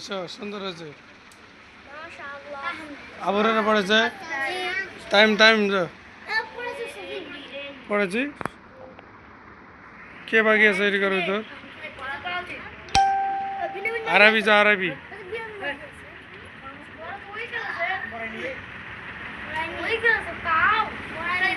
পড়েছো? সুন্দর হয়েছে। আবহাওয়া পড়েছে। টাইম টাইম পড়েছি। কে বাকি আছে এটি করো তোর? আরবি যা আরবি। ওই গেছে তাও